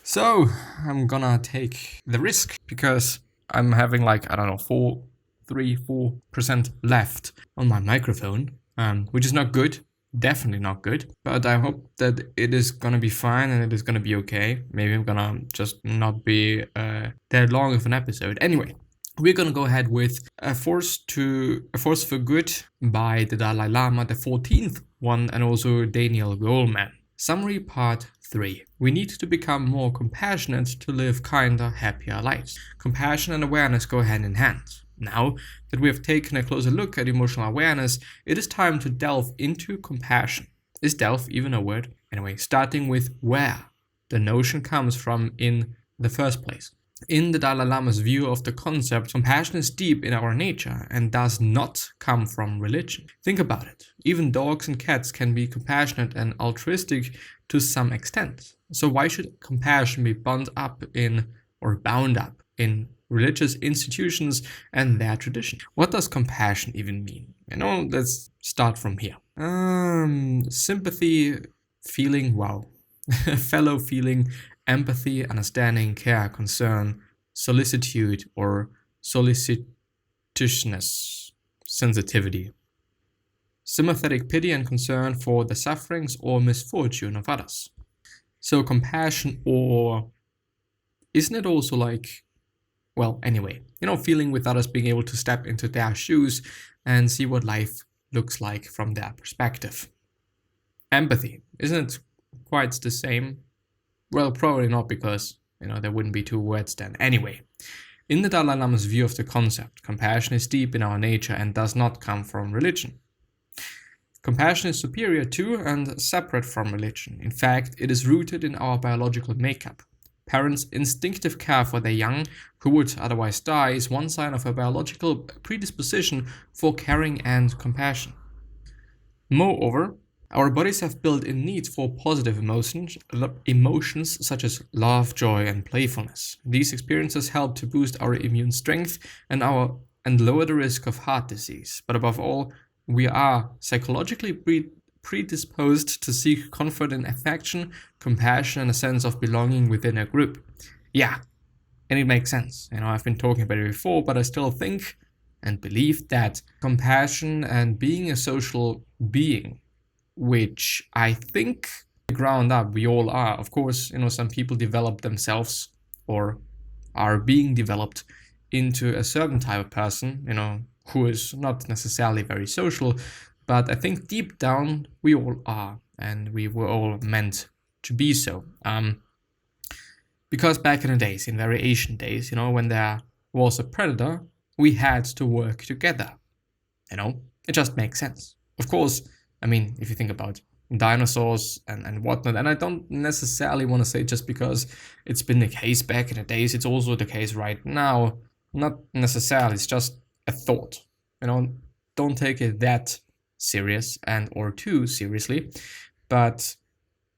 So I'm gonna take the risk because I'm having like, I don't know, 4% left on my microphone, which is not good. Definitely not good. But I hope that it is gonna be fine and it is gonna be okay. Maybe I'm gonna just not be that long of an episode. Anyway, we're gonna go ahead with A Force for Good by the Dalai Lama, the 14th one, and also Daniel Goleman. Summary Part 3. We need to become more compassionate to live kinder, happier lives. Compassion and awareness go hand in hand. Now that we have taken a closer look at emotional awareness, it is time to delve into compassion. Is delve even a word? Anyway, starting with where the notion comes from in the first place. In the Dalai Lama's view of the concept, compassion is deep in our nature and does not come from religion. Think about it. Even dogs and cats can be compassionate and altruistic to some extent. So why should compassion be bound up in religious institutions and their tradition? What does compassion even mean? Let's start from here. Sympathy, feeling, fellow feeling, empathy, understanding, care, concern, solicitude, or solicitousness, sensitivity. Sympathetic pity and concern for the sufferings or misfortune of others. So compassion, or isn't it also like, feeling with others, being able to step into their shoes and see what life looks like from their perspective. Empathy, isn't it quite the same? Well, probably not, because, there wouldn't be two words then. Anyway, in the Dalai Lama's view of the concept, compassion is deep in our nature and does not come from religion. Compassion is superior to and separate from religion. In fact, it is rooted in our biological makeup. Parents' instinctive care for their young, who would otherwise die, is one sign of a biological predisposition for caring and compassion. Moreover, our bodies have built-in needs for positive emotions such as love, joy, and playfulness. These experiences help to boost our immune strength and lower the risk of heart disease. But above all, we are psychologically predisposed to seek comfort in affection, compassion, and a sense of belonging within a group. Yeah, and it makes sense. I've been talking about it before, but I still think and believe that compassion and being a social being, which I think ground up we all are. Of course, some people develop themselves or are being developed into a certain type of person, who is not necessarily very social, but I think deep down we all are, and we were all meant to be so. Because back in the days, in very ancient days, when there was a predator, we had to work together. It just makes sense. Of course, if you think about dinosaurs and whatnot, and I don't necessarily want to say just because it's been the case back in the days, it's also the case right now. Not necessarily, it's just a thought. Don't take it that serious or too seriously, but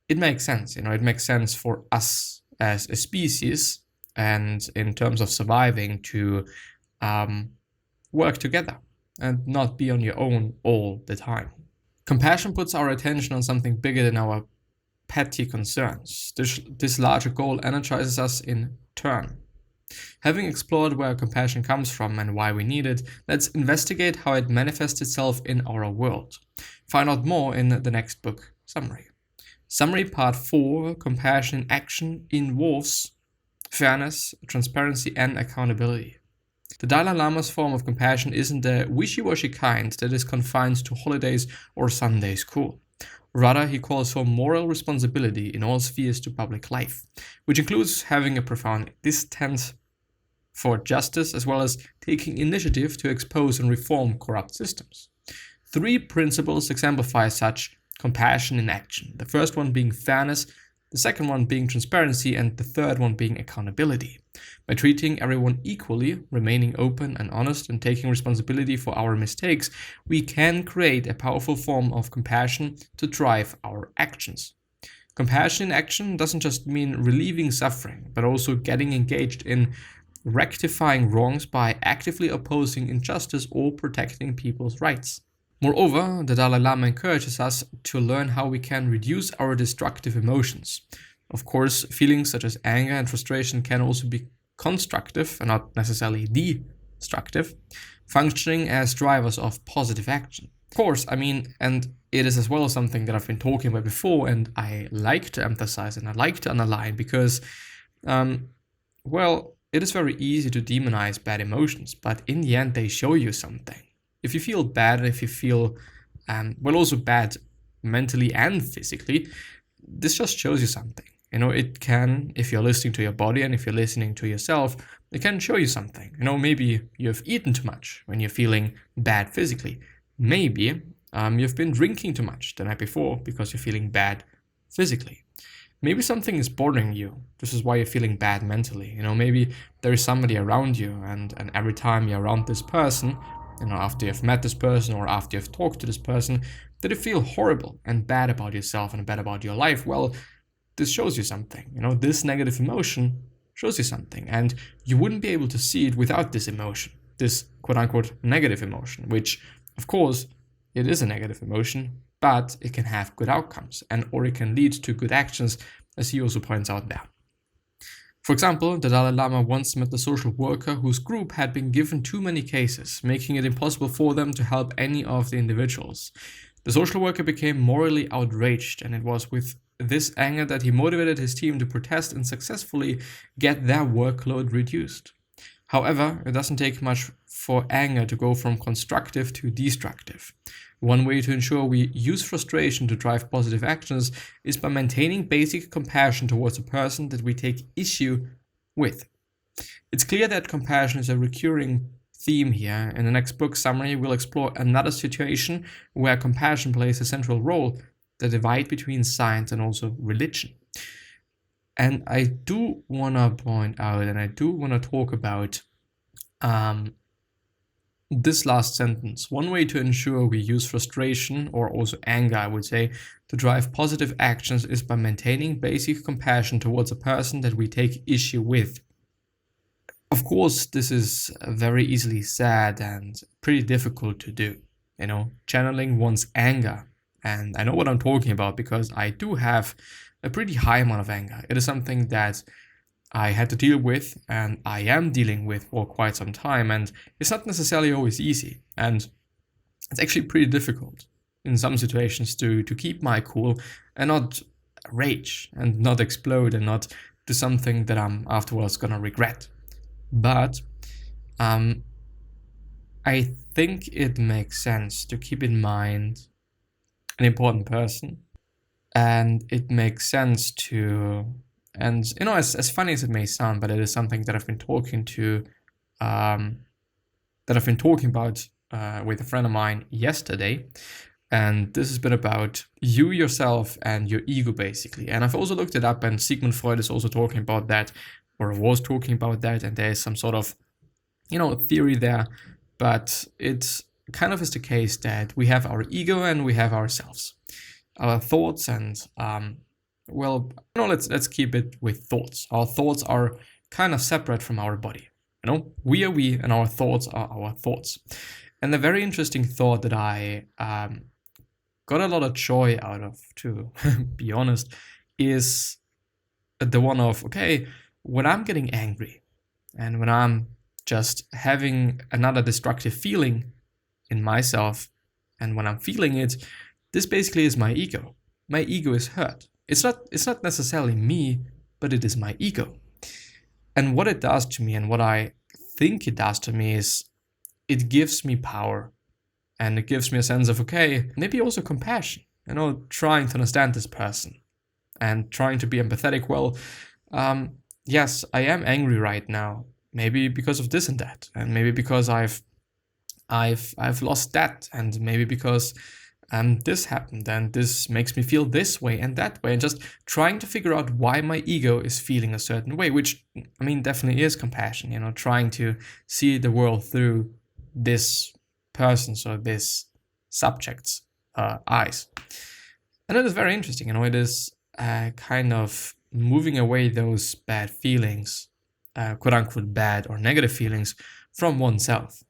it makes sense. It makes sense for us as a species and in terms of surviving to work together and not be on your own all the time. Compassion puts our attention on something bigger than our petty concerns. This larger goal energizes us in turn. Having explored where compassion comes from and why we need it, let's investigate how it manifests itself in our world. Find out more in the next book summary. Summary Part 4, Compassion in Action, involves fairness, transparency, and accountability. The Dalai Lama's form of compassion isn't the wishy-washy kind that is confined to holidays or Sunday school. Rather, he calls for moral responsibility in all spheres to public life, which includes having a profound distaste for justice as well as taking initiative to expose and reform corrupt systems. 3 principles exemplify such compassion in action, the first one being fairness, the second one being transparency, and the third one being accountability. By treating everyone equally, remaining open and honest, and taking responsibility for our mistakes, we can create a powerful form of compassion to drive our actions. Compassion in action doesn't just mean relieving suffering, but also getting engaged in rectifying wrongs by actively opposing injustice or protecting people's rights. Moreover, the Dalai Lama encourages us to learn how we can reduce our destructive emotions. Of course, feelings such as anger and frustration can also be constructive and not necessarily destructive, functioning as drivers of positive action. Of course, and it is as well something that I've been talking about before, and I like to emphasize and I like to underline because, it is very easy to demonize bad emotions, but in the end, they show you something. If you feel bad, if you feel, also bad mentally and physically, this just shows you something. It can, if you're listening to your body and if you're listening to yourself, it can show you something. Maybe you've eaten too much when you're feeling bad physically. Maybe you've been drinking too much the night before because you're feeling bad physically. Maybe something is bothering you. This is why you're feeling bad mentally. Maybe there is somebody around you and every time you're around this person, after you've met this person or after you've talked to this person, that you feel horrible and bad about yourself and bad about your life. Well, this shows you something. This negative emotion shows you something, and you wouldn't be able to see it without this emotion, this quote-unquote negative emotion, which, of course, it is a negative emotion, but it can have good outcomes or it can lead to good actions, as he also points out there. For example, the Dalai Lama once met a social worker whose group had been given too many cases, making it impossible for them to help any of the individuals. The social worker became morally outraged, and it was with this anger that he motivated his team to protest and successfully get their workload reduced. However, it doesn't take much for anger to go from constructive to destructive. One way to ensure we use frustration to drive positive actions is by maintaining basic compassion towards a person that we take issue with. It's clear that compassion is a recurring theme here. In the next book summary, we'll explore another situation where compassion plays a central role, the divide between science and also religion. And I do want to point out, and I do want to talk about this last sentence. One way to ensure we use frustration, or also anger, I would say, to drive positive actions is by maintaining basic compassion towards a person that we take issue with. Of course, this is very easily said and pretty difficult to do, channeling one's anger. And I know what I'm talking about because I do have a pretty high amount of anger. It is something that I had to deal with and I am dealing with for quite some time, and it's not necessarily always easy. And it's actually pretty difficult in some situations to keep my cool and not rage and not explode and not do something that I'm afterwards gonna regret. But I think it makes sense to keep in mind an important person, and it makes sense to, and as funny as it may sound, but it is something that I've been talking about with a friend of mine yesterday, and this has been about you, yourself, and your ego, basically. And I've also looked it up, and Sigmund Freud is also talking about that, or was talking about that, and there's some sort of theory there, but it's kind of is the case that we have our ego and we have ourselves, our thoughts, and let's keep it with thoughts. Our thoughts are kind of separate from our body. We are we, and our thoughts are our thoughts. And a very interesting thought that I got a lot of joy out of, to be honest, is the one of, okay, when I'm getting angry and when I'm just having another destructive feeling in myself, and when I'm feeling it, this basically is my ego. My ego is hurt. It's not necessarily me, but it is my ego. And what it does to me, and what I think it does to me, is it gives me power, and it gives me a sense of, okay, maybe also compassion, trying to understand this person and trying to be empathetic. Well, yes, I am angry right now, maybe because of this and that, and maybe because I've lost that, and maybe because this happened, and this makes me feel this way and that way, and just trying to figure out why my ego is feeling a certain way, which definitely is compassion, trying to see the world through this person's or this subject's eyes. And it is very interesting, it is kind of moving away those bad feelings, quote unquote bad or negative feelings, from oneself.